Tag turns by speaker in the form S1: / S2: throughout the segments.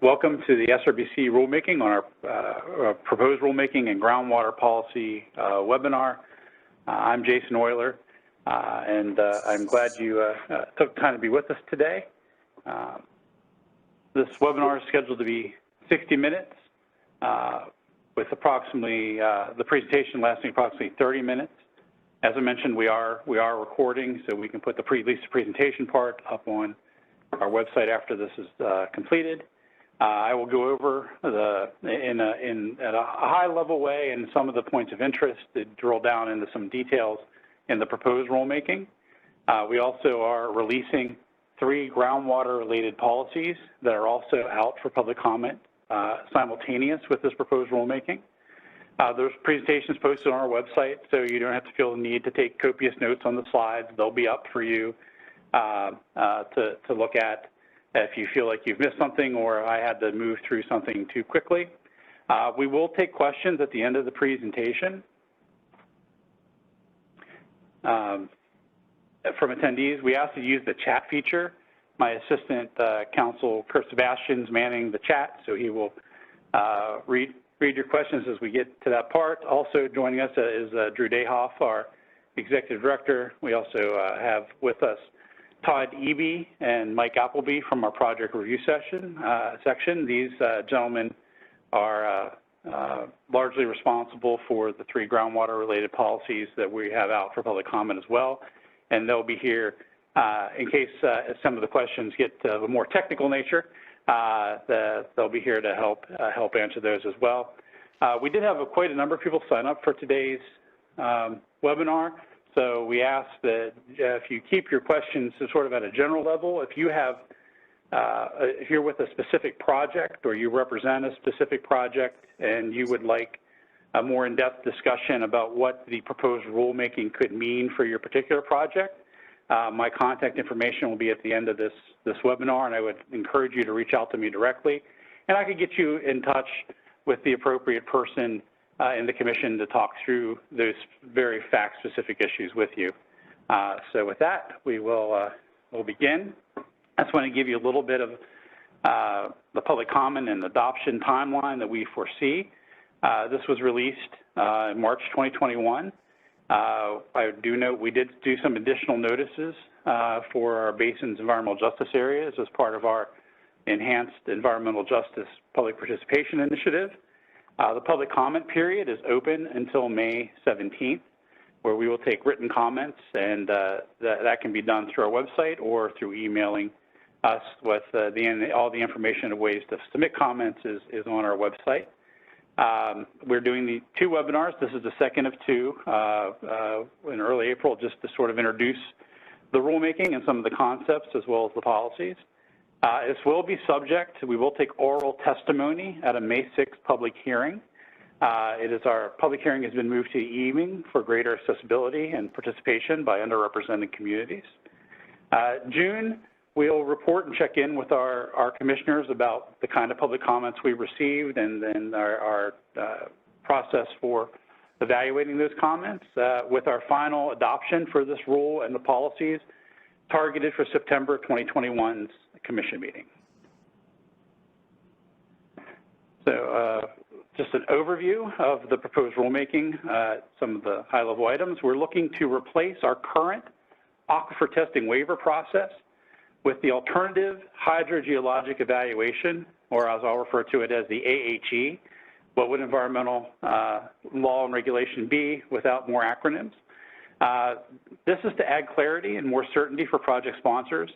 S1: Welcome to the SRBC rulemaking on our proposed rulemaking and groundwater policy webinar. I'm Jason Euler, and I'm glad you took time to be with us today. This webinar is scheduled to be 60 minutes, with approximately the presentation lasting approximately 30 minutes. As I mentioned, we are recording, so we can put the presentation part up on our website after this is completed. I will go over at a high-level way and some of the points of interest to drill down into some details in the proposed rulemaking. We also are releasing 3 groundwater-related policies that are also out for public comment simultaneous with this proposed rulemaking. There's presentations posted on our website, so you don't have to feel the need to take copious notes on the slides. They'll be up for you to look at if you feel like you've missed something or I had to move through something too quickly. We will take questions at the end of the presentation from attendees. We ask you to use the chat feature. My assistant counsel, Kurt Sebastian, is manning the chat, so he will read your questions as we get to that part. Also joining us is Drew Dayhoff, our executive director. We also have with us Todd Eby and Mike Appleby from our project review section. These gentlemen are largely responsible for the 3 groundwater-related policies that we have out for public comment as well, and they'll be here in case some of the questions get of a more technical nature. They'll be here to help answer those as well. We did have quite a number of people sign up for today's webinar. So we ask that if you keep your questions to sort of at a general level, if you're with a specific project or you represent a specific project and you would like a more in-depth discussion about what the proposed rulemaking could mean for your particular project, my contact information will be at the end of this webinar, and I would encourage you to reach out to me directly. And I could get you in touch with the appropriate person in the commission to talk through those very fact-specific issues with you. So with that, we'll begin. I just want to give you a little bit of the public comment and adoption timeline that we foresee. This was released in March 2021. I do note we did do some additional notices for our Basin's environmental justice areas as part of our enhanced environmental justice public participation initiative. The public comment period is open until May 17th, where we will take written comments, and that can be done through our website or through emailing us with all the information and ways to submit comments is on our website. We're doing the 2 webinars. This is the second of 2 in early April, just to sort of introduce the rulemaking and some of the concepts as well as the policies. This will be subject. We will take oral testimony at a May 6th public hearing. Our public hearing has been moved to the evening for greater accessibility and participation by underrepresented communities. June, we'll report and check in with our commissioners about the kind of public comments we received and then our process for evaluating those comments with our final adoption for this rule and the policies targeted for September 2021's commission meeting. So just an overview of the proposed rulemaking, some of the high-level items. We're looking to replace our current aquifer testing waiver process with the alternative hydrogeologic evaluation, or as I'll refer to it as the AHE. What would environmental law and regulation be without more acronyms? This is to add clarity and more certainty for project sponsors.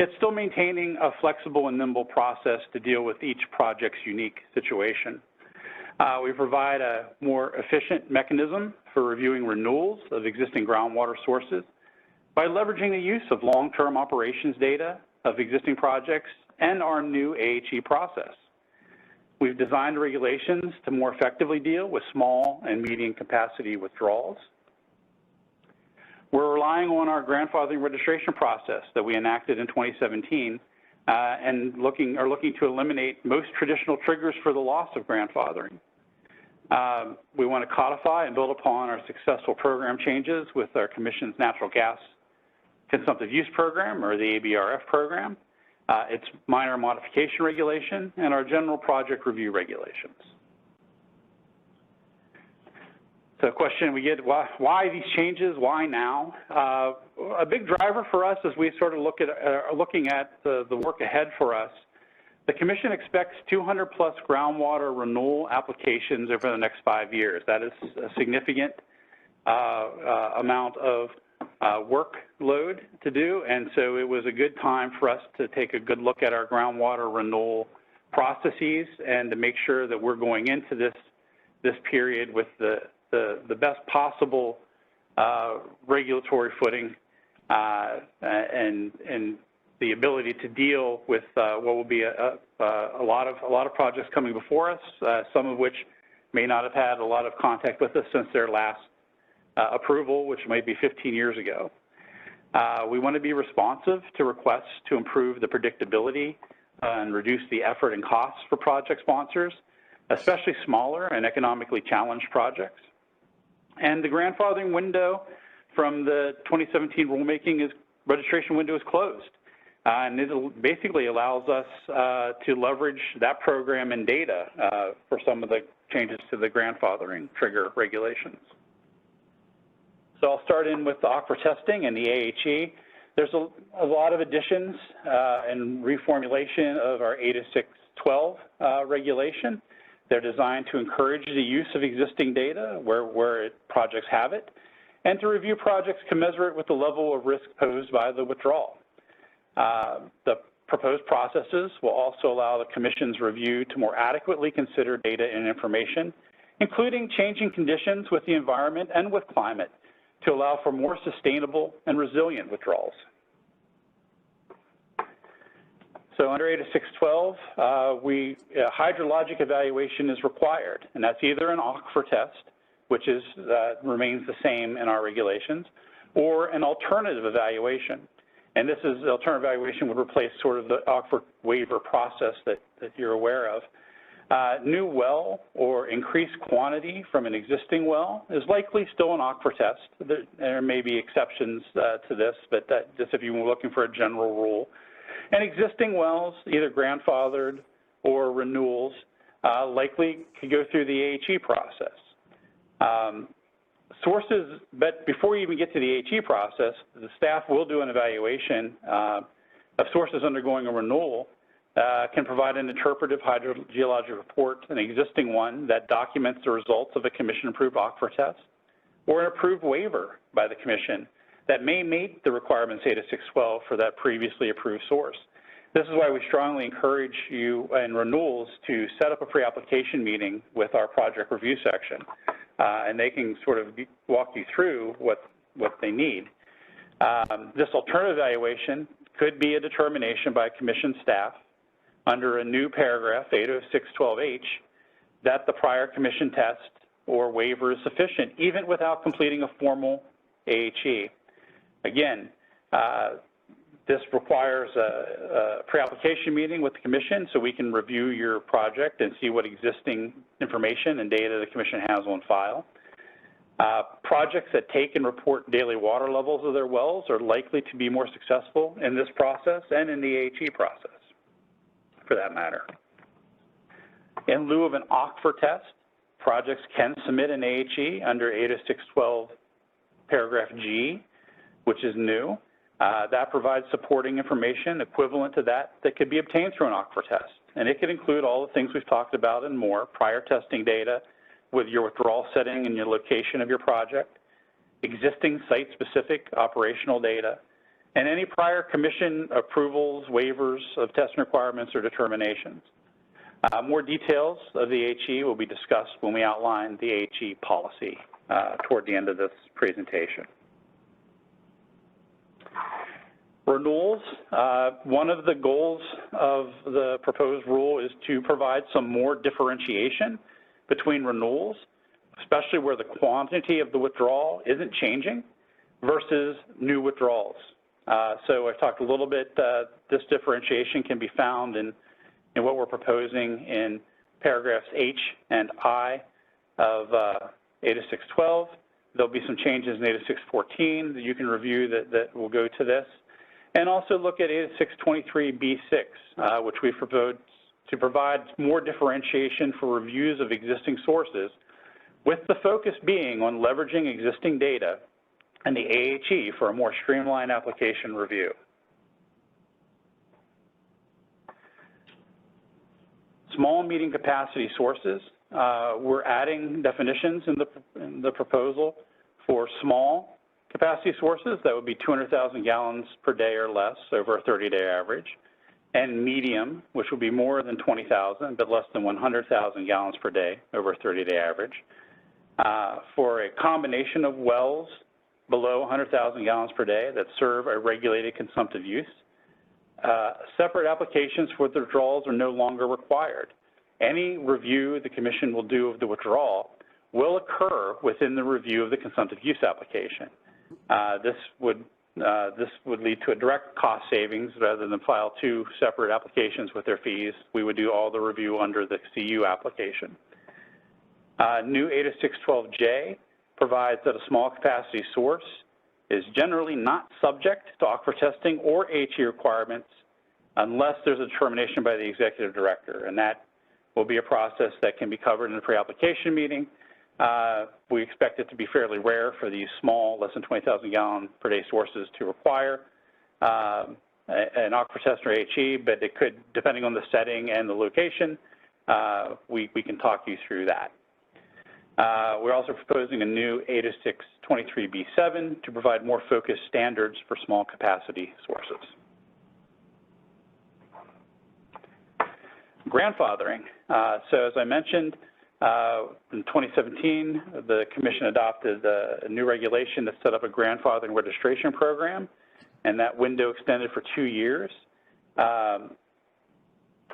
S1: It's still maintaining a flexible and nimble process to deal with each project's unique situation. We provide a more efficient mechanism for reviewing renewals of existing groundwater sources by leveraging the use of long-term operations data of existing projects and our new AHE process. We've designed regulations to more effectively deal with small and medium capacity withdrawals. We're relying on our grandfathering registration process that we enacted in 2017 and are looking to eliminate most traditional triggers for the loss of grandfathering. We want to codify and build upon our successful program changes with our Commission's natural gas consumptive use program, or the ABRF program. its minor modification regulation, and our general project review regulations. So the question we get, why these changes, why now? A big driver for us as we sort of looking at the work ahead for us, the Commission expects 200+ groundwater renewal applications over the next 5 years. That is a significant amount of workload to do, and so it was a good time for us to take a good look at our groundwater renewal processes and to make sure that we're going into this period with the best possible regulatory footing and the ability to deal with what will be a lot of projects coming before us, some of which may not have had a lot of contact with us since their last approval, which might be 15 years ago. We want to be responsive to requests to improve the predictability and reduce the effort and costs for project sponsors, especially smaller and economically challenged projects. And the grandfathering window from the 2017 rulemaking registration window is closed. And it basically allows us to leverage that program and data for some of the changes to the grandfathering trigger regulations. So I'll start in with the aquifer testing and the AHE. There's a lot of additions and reformulation of our 80612 regulation. They're designed to encourage the use of existing data where projects have it, and to review projects commensurate with the level of risk posed by the withdrawal. The proposed processes will also allow the Commission's review to more adequately consider data and information, including changing conditions with the environment and with climate, to allow for more sustainable and resilient withdrawals. So under 80612, hydrologic evaluation is required, and that's either an aquifer test, which remains the same in our regulations, or an alternative evaluation. And this is, the alternative evaluation would replace sort of the aquifer waiver process that you're aware of. New well or increased quantity from an existing well is likely still an aquifer test. There may be exceptions to this, but just if you were looking for a general rule. And existing wells, either grandfathered or renewals, likely could go through the AHE process. Sources, but before you even get to the AHE process, the staff will do an evaluation of sources undergoing a renewal, can provide an interpretive hydrogeologic report, an existing one that documents the results of a Commission-approved aquifer test, or an approved waiver by the Commission that may meet the requirements 80612 for that previously approved source. This is why we strongly encourage you and Renewals to set up a pre-application meeting with our project review section, and they can sort of walk you through what they need. This alternative evaluation could be a determination by Commission staff under a new paragraph, 80612H, that the prior Commission test or waiver is sufficient, even without completing a formal AHE. Again, this requires a pre-application meeting with the Commission so we can review your project and see what existing information and data the Commission has on file. Projects that take and report daily water levels of their wells are likely to be more successful in this process and in the AHE process, for that matter. In lieu of an aquifer test, projects can submit an AHE under 80612 paragraph G, which is new. That provides supporting information equivalent to that could be obtained through an aquifer test. And it could include all the things we've talked about and more, prior testing data with your withdrawal setting and your location of your project, existing site-specific operational data, and any prior Commission approvals, waivers of testing requirements or determinations. More details of the AHE will be discussed when we outline the AHE policy toward the end of this presentation. Renewals, one of the goals of the proposed rule is to provide some more differentiation between renewals, especially where the quantity of the withdrawal isn't changing versus new withdrawals. So I've talked a little bit, this differentiation can be found in what we're proposing in paragraphs H and I of 80612. There'll be some changes in 80614 that you can review that will go to this. And also look at 8623B6, which we proposed to provide more differentiation for reviews of existing sources, with the focus being on leveraging existing data and the AHE for a more streamlined application review. Small and medium capacity sources. We're adding definitions in the proposal for small capacity sources. That would be 200,000 gallons per day or less over a 30-day average. And medium, which would be more than 20,000 but less than 100,000 gallons per day over a 30-day average. For a combination of wells below 100,000 gallons per day that serve a regulated consumptive use, separate applications for the withdrawals are no longer required. Any review the Commission will do of the withdrawal will occur within the review of the consumptive use application. This would lead to a direct cost savings rather than file two separate applications with their fees. We would do all the review under the CU application. New 80612J provides that a small capacity source is generally not subject to aquifer testing or HE requirements unless there's a determination by the executive director, and that will be a process that can be covered in a pre-application meeting. We expect it to be fairly rare for these small, less than 20,000 gallon per day sources to require an aquifer test or HE, but it could, depending on the setting and the location, we can talk you through that. We're also proposing a new 80623B7 to provide more focused standards for small capacity sources. Grandfathering. So as I mentioned, in 2017, the Commission adopted a new regulation that set up a grandfathering registration program, and that window extended for 2 years.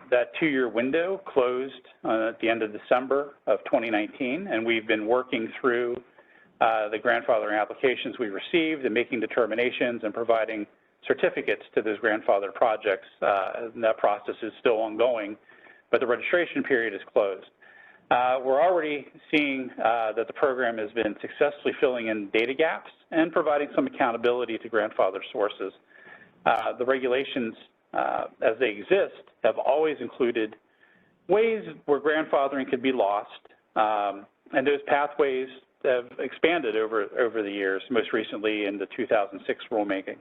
S1: That 2-year window closed at the end of December of 2019, and we've been working through the grandfathering applications we received and making determinations and providing certificates to those grandfathered projects. And that process is still ongoing, but the registration period is closed. We're already seeing that the program has been successfully filling in data gaps and providing some accountability to grandfathered sources. The regulations, as they exist, have always included ways where grandfathering could be lost, and those pathways have expanded over the years, most recently in the 2006 rulemaking.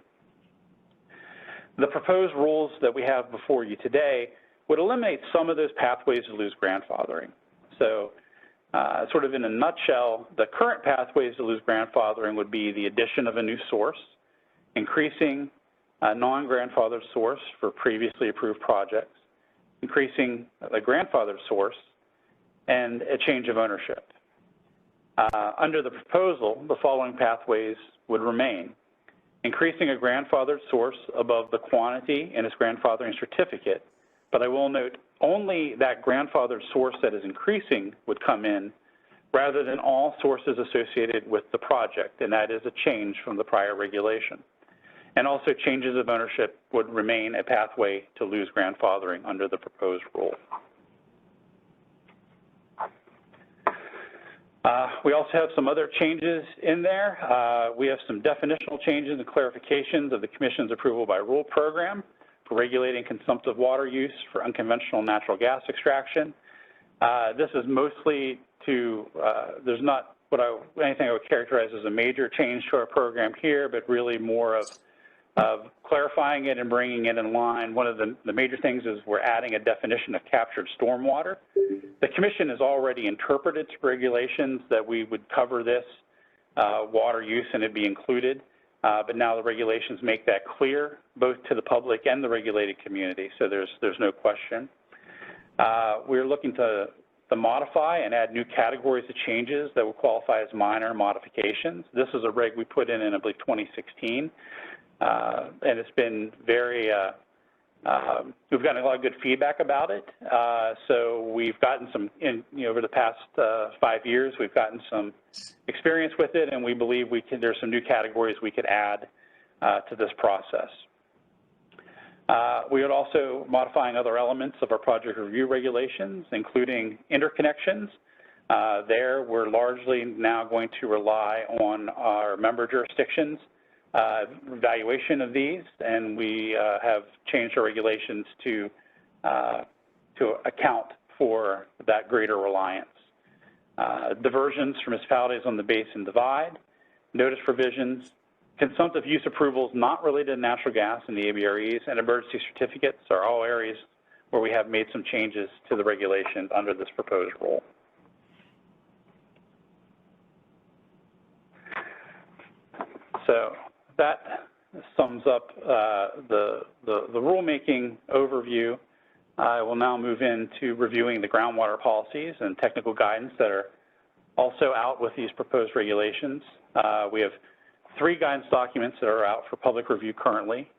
S1: The proposed rules that we have before you today would eliminate some of those pathways to lose grandfathering. So sort of in a nutshell, the current pathways to lose grandfathering would be the addition of a new source, increasing a non-grandfathered source for previously approved projects, increasing the grandfathered source, and a change of ownership. Under the proposal, the following pathways would remain: increasing a grandfathered source above the quantity in its grandfathering certificate, but I will note only that grandfathered source that is increasing would come in rather than all sources associated with the project, and that is a change from the prior regulation. And also changes of ownership would remain a pathway to lose grandfathering under the proposed rule. We also have some other changes in there. We have some definitional changes and clarifications of the Commission's approval by rule program for regulating consumptive water use for unconventional natural gas extraction. This is mostly to, there's not anything I would characterize as a major change to our program here, but really more of clarifying it and bringing it in line. One of the major things is we're adding a definition of captured stormwater. The Commission has already interpreted regulations that we would cover this water use and it be included, but now the regulations make that clear both to the public and the regulated community, so there's no question. We're looking to modify and add new categories of changes that will qualify as minor modifications. This is a reg we put in I believe, 2016. And it's been very, we've gotten a lot of good feedback about it. So we've gotten some, over the past 5 years, we've gotten some experience with it, and we believe there's some new categories we could add to this process. We are also modifying other elements of our project review regulations, including interconnections. There, we're largely now going to rely on our member jurisdictions evaluation of these, and we have changed our regulations to account for that greater reliance. Diversions for municipalities on the Basin Divide, notice provisions, consumptive use approvals not related to natural gas in the ABREs, and emergency certificates are all areas where we have made some changes to the regulations under this proposed rule. So that sums up the rulemaking overview. I will now move into reviewing the groundwater policies and technical guidance that are also out with these proposed regulations. We have 3 guidance documents that are out for public review currently.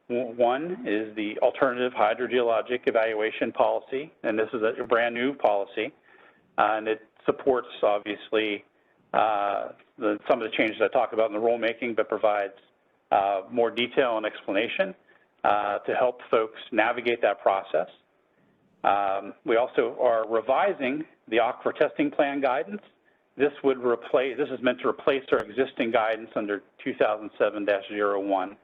S1: One is the Alternative Hydrogeologic Evaluation Policy, and this is a brand new policy, and it supports, obviously, some of the changes I talked about in the rulemaking, but provides more detail and explanation to help folks navigate that process. We also are revising the aquifer testing plan guidance. This is meant to replace our existing guidance under 2007-01.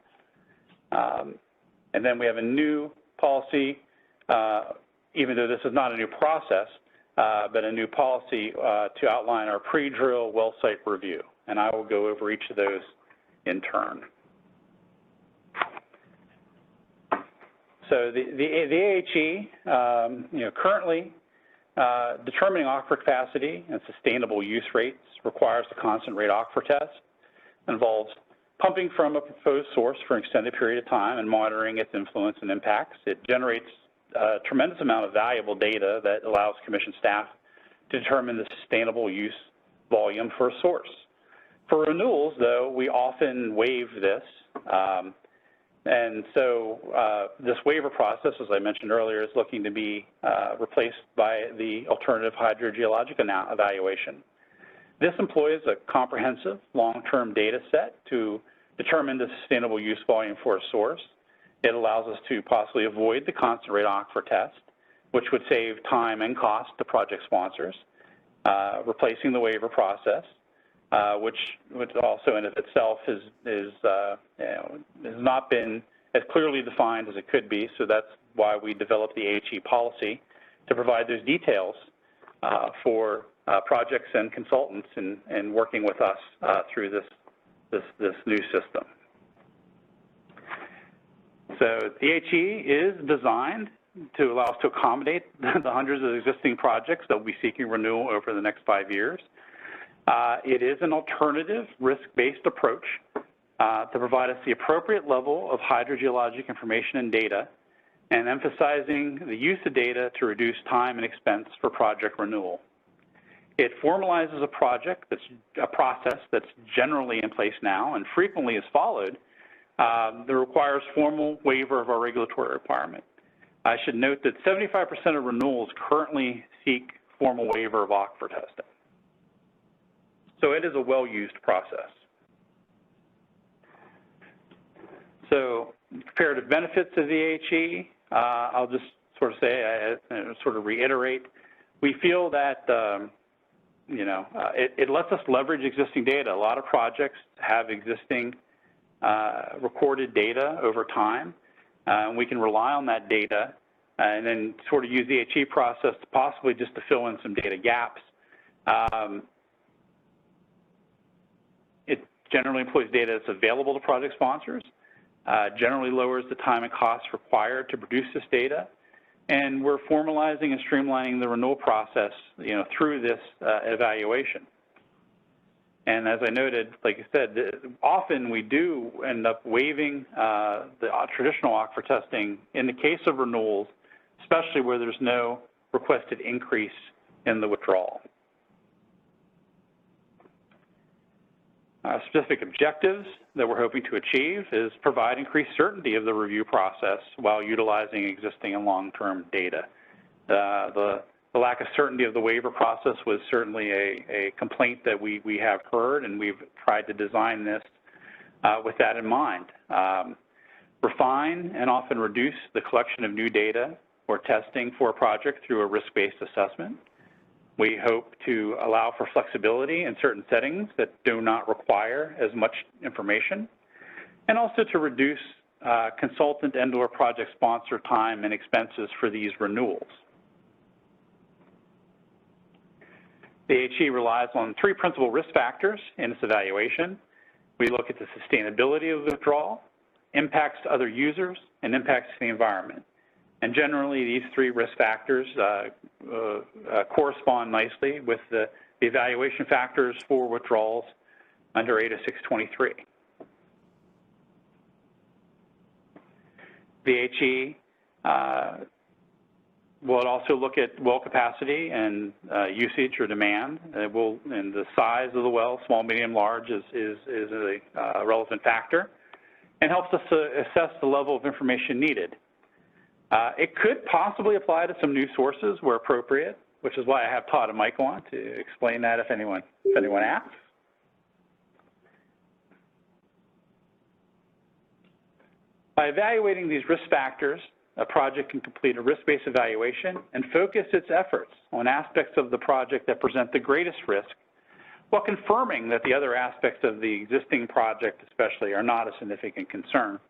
S1: And then we have a new policy, even though this is not a new process, but a new policy to outline our pre-drill well site review. And I will go over each of those in turn. So the AHE, currently determining aquifer capacity and sustainable use rates requires the constant rate aquifer test. It involves pumping from a proposed source for an extended period of time and monitoring its influence and impacts. It generates a tremendous amount of valuable data that allows Commission staff to determine the sustainable use volume for a source. For renewals, though, we often waive this. And so this waiver process, as I mentioned earlier, is looking to be replaced by the Alternative Hydrogeologic Evaluation. This employs a comprehensive long-term data set to determine the sustainable use volume for a source. It allows us to possibly avoid the constant rate aquifer test, which would save time and cost to project sponsors, replacing the waiver process, which also in of itself has not been as clearly defined as it could be. So that's why we developed the AHE policy to provide those details for projects and consultants in working with us through this new system. So the AHE is designed to allow us to accommodate the hundreds of existing projects that will be seeking renewal over the next 5 years. It is an alternative risk-based approach to provide us the appropriate level of hydrogeologic information and data, and emphasizing the use of data to reduce time and expense for project renewal. It formalizes a process that's generally in place now and frequently is followed that requires formal waiver of our regulatory requirement. I should note that 75% of renewals currently seek formal waiver of aquifer testing. So it is a well-used process. So comparative benefits of the AHE, I'll just sort of say, sort of reiterate, we feel that it lets us leverage existing data. A lot of projects have existing recorded data over time, and we can rely on that data and then sort of use the AHE process to possibly just to fill in some data gaps. It generally employs data that's available to project sponsors, generally lowers the time and cost required to produce this data, and we're formalizing and streamlining the renewal process, through this evaluation. And as I noted, like I said, often we do end up waiving the traditional aquifer testing in the case of renewals, especially where there's no requested increase in the withdrawal. Specific objectives that we're hoping to achieve is provide increased certainty of the review process while utilizing existing and long-term data. The lack of certainty of the waiver process was certainly a complaint that we have heard, and we've tried to design this with that in mind. Refine and often reduce the collection of new data or testing for a project through a risk-based assessment. We hope to allow for flexibility in certain settings that do not require as much information, and also to reduce consultant and/or project sponsor time and expenses for these renewals. The HE relies on 3 principal risk factors in its evaluation. We look at the sustainability of the withdrawal, impacts to other users, and impacts to the environment. And generally, these 3 risk factors correspond nicely with the evaluation factors for withdrawals under 80623. The HE will also look at well capacity and usage or demand. And the size of the well, small, medium, large, is a relevant factor, and helps us to assess the level of information needed. It could possibly apply to some new sources where appropriate, which is why I have Todd and Michael on to explain that if anyone asks. By evaluating these risk factors, a project can complete a risk-based evaluation and focus its efforts on aspects of the project that present the greatest risk, while confirming that the other aspects of the existing project especially are not a significant concern.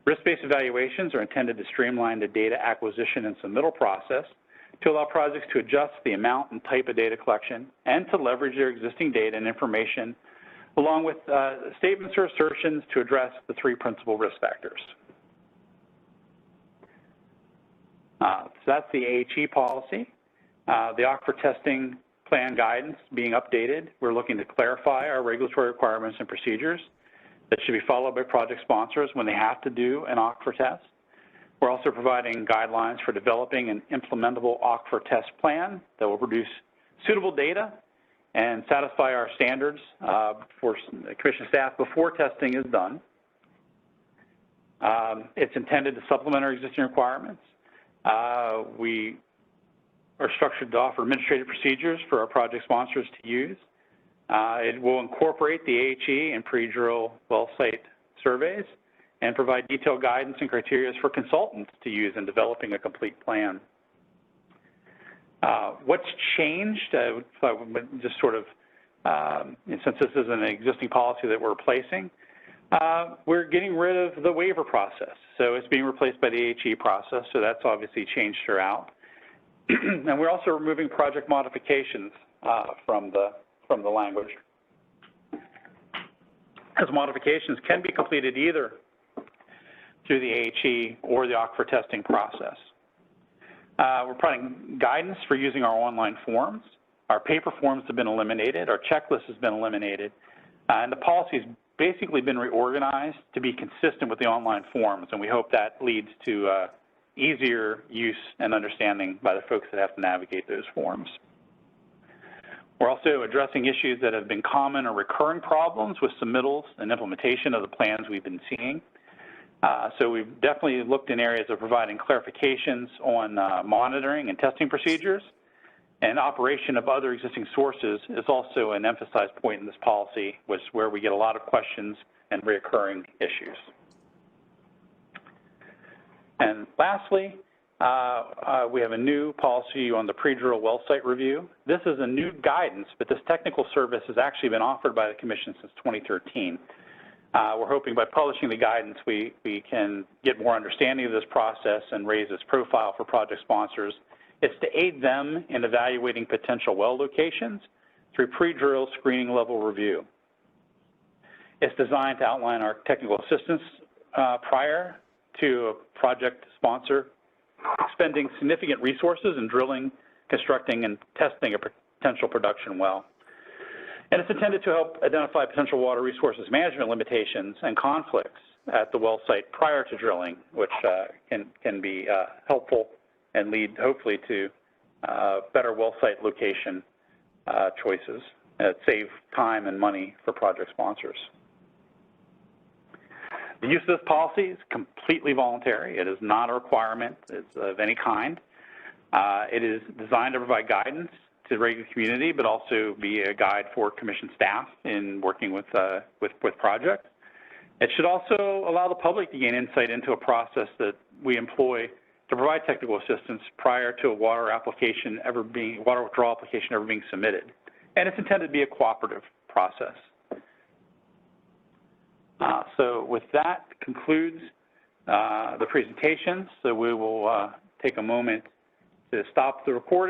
S1: Risk-based evaluations are intended to streamline the data acquisition and submittal process to allow projects to adjust the amount and type of data collection and to leverage their existing data and information along with statements or assertions to address the 3 principal risk factors. So that's the HE policy. The aquifer testing plan guidance being updated. We're looking to clarify our regulatory requirements and procedures that should be followed by project sponsors when they have to do an aquifer test. We're also providing guidelines for developing an implementable aquifer test plan that will produce suitable data and satisfy our standards for Commission staff before testing is done. It's intended to supplement our existing requirements. We are structured to offer administrative procedures for our project sponsors to use. It will incorporate the HE and Predrill well site surveys and provide detailed guidance and criteria for consultants to use in developing a complete plan. What's changed, just sort of, since this is an existing policy that we're replacing, we're getting rid of the waiver process. So it's being replaced by the HE process, so that's obviously changed throughout. And we're also removing project modifications from the language, as modifications can be completed either through the HE or the aquifer testing process. We're providing guidance for using our online forms. Our paper forms have been eliminated. Our checklist has been eliminated. And the policy has basically been reorganized to be consistent with the online forms, and we hope that leads to easier use and understanding by the folks that have to navigate those forms. We're also addressing issues that have been common or recurring problems with submittals and implementation of the plans we've been seeing. So we've definitely looked in areas of providing clarifications on monitoring and testing procedures, and operation of other existing sources is also an emphasized point in this policy, which is where we get a lot of questions and recurring issues. And lastly, we have a new policy on the Predrill well site review. This is a new guidance, but this technical service has actually been offered by the Commission since 2013. We're hoping by publishing the guidance, we can get more understanding of this process and raise its profile for project sponsors. It's to aid them in evaluating potential well locations through pre-drill screening level review. It's designed to outline our technical assistance prior to a project sponsor expending significant resources in drilling, constructing, and testing a potential production well. And it's intended to help identify potential water resources management limitations and conflicts at the well site prior to drilling, which can be helpful and lead hopefully to better well site location choices that save time and money for project sponsors. The use of this policy is completely voluntary. It is not a requirement of any kind. It is designed to provide guidance to the regular community, but also be a guide for Commission staff in working with projects. It should also allow the public to gain insight into a process that we employ to provide technical assistance prior to a water withdrawal application ever being submitted. And it's intended to be a cooperative process. So with that concludes the presentation. So we will take a moment to stop the recording.